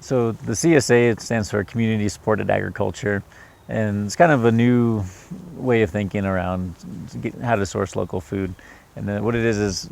So the CSA, it stands for Community Supported Agriculture, and it's kind of a new way of thinking around how to source local food. And then what it is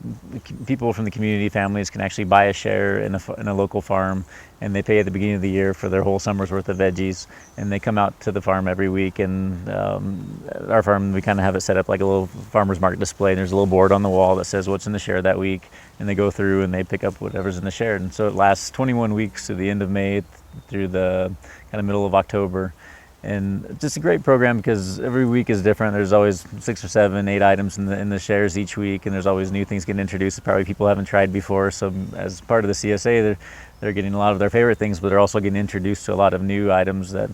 people from the community, families, can actually buy a share in a local farm, and they pay at the beginning of the year for their whole summer's worth of veggies. And they come out to the farm every week, and our farm, we kind of have it set up like a little farmer's market display. And there's a little board on the wall that says what's in the share that week, and they go through and they pick up whatever's in the share. And so it lasts 21 weeks to the end of May through the kind of middle of October. And it's just a great program because every week is different. There's always 6 or 7, 8 items in the shares each week, and there's always new things getting introduced that probably people haven't tried before. So as part of the CSA, they're getting a lot of their favorite things, but they're also getting introduced to a lot of new items that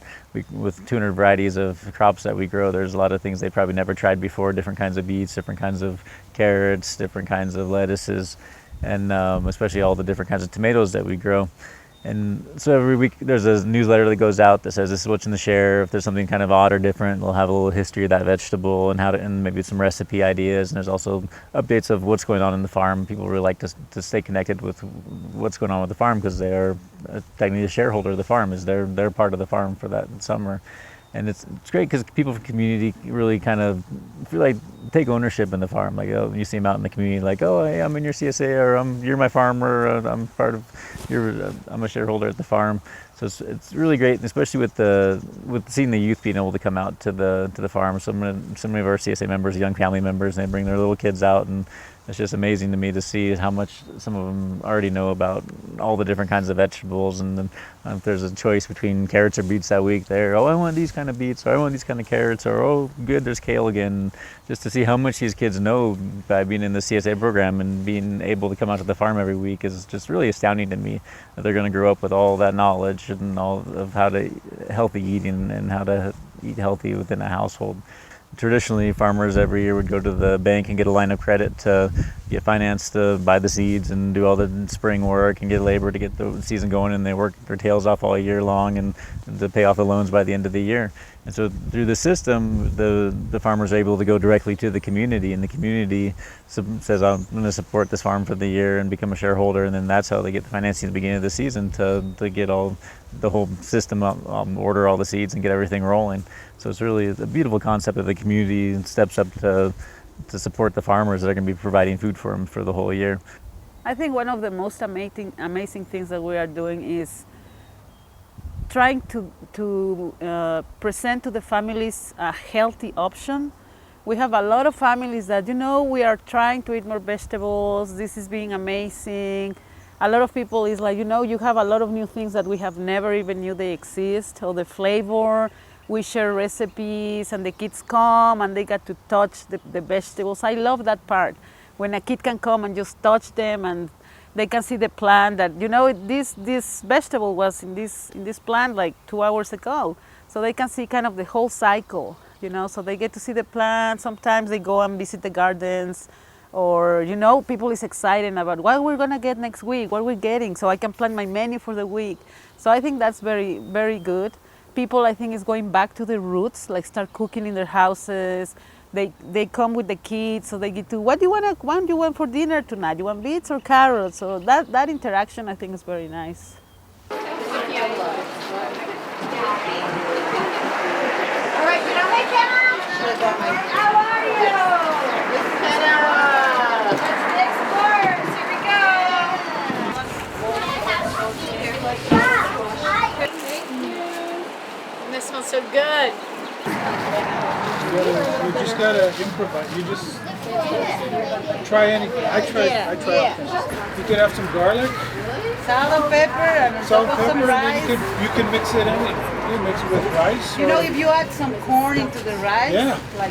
with 200 varieties of crops that we grow, there's a lot of things they probably never tried before, different kinds of beets, different kinds of carrots, different kinds of lettuces, and especially all the different kinds of tomatoes that we grow. And so every week there's a newsletter that goes out that says this is what's in the share. If there's something kind of odd or different, we'll have a little history of that vegetable and and maybe some recipe ideas. And there's also updates of what's going on in the farm. People really like to stay connected with what's going on with the farm because they are technically a shareholder of the farm. They're part of the farm for that summer. And it's great because people from the community really kind of feel like take ownership in the farm. Like, oh, you see them out in the community, like, oh, hey, I'm in your CSA, or you're my farmer, I'm part of I'm a shareholder at the farm. So it's really great, especially with seeing the youth being able to come out to the farm. So many of our CSA members, young family members, they bring their little kids out, and it's just amazing to me to see how much some of them already know about all the different kinds of vegetables. And then if there's a choice between carrots or beets that week, oh, I want these kind of beets, or I want these kind of carrots, or oh, good, there's kale again. Just to see how much these kids know by being in the CSA program and being able to come out to the farm every week is just really astounding to me. That they're going to grow up with all that knowledge and all of how to healthy eating and how to eat healthy within a household. Traditionally, farmers every year would go to the bank and get a line of credit to get financed to buy the seeds and do all the spring work and get labor to get the season going, and they work their tails off all year long and to pay off the loans by the end of the year. And so through the system, the farmers are able to go directly to the community, and the community says, I'm going to support this farm for the year and become a shareholder, and then that's how they get the financing at the beginning of the season to get all the whole system up, order all the seeds and get everything rolling. So it's really a beautiful concept that the community steps up to support the farmers that are going to be providing food for them for the whole year. I think one of the most amazing things that we are doing is trying to present to the families a healthy option. We have a lot of families that, we are trying to eat more vegetables, this is being amazing. A lot of people is like, you have a lot of new things that we have never even knew they exist, or the flavor. We share recipes and the kids come and they get to touch the vegetables. I love that part, when a kid can come and just touch them and they can see the plant that, this vegetable was in this plant like 2 hours ago. So they can see kind of the whole cycle, so they get to see the plant. Sometimes they go and visit the gardens, or, people is excited about what we're gonna get next week, what we're getting, so I can plan my menu for the week. So I think that's very, very good. People, I think, is going back to the roots, like start cooking in their houses. They come with the kids, so they get to, what do you want for dinner tonight? You want beets or carrots? So that interaction, I think, is very nice. All right, get on my camera. How are you? Let's explore. Here we go. This smells so good. You just gotta improvise. You just try anything. I try all things. You could have some garlic, Salt and pepper and salt, some pepper, and rice. then you can mix it in. You mix it with rice. If you add some corn into the rice, Yeah. like.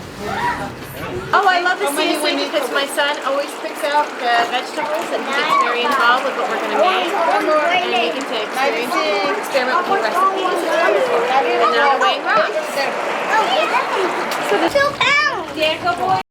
Oh, I love the CSA because my son always picks out the vegetables and he gets very involved with what we're going to make. And we get to experiment with new recipes. It's wonderful. And now we're weighing rocks. 2 pounds. Yeah, go boy.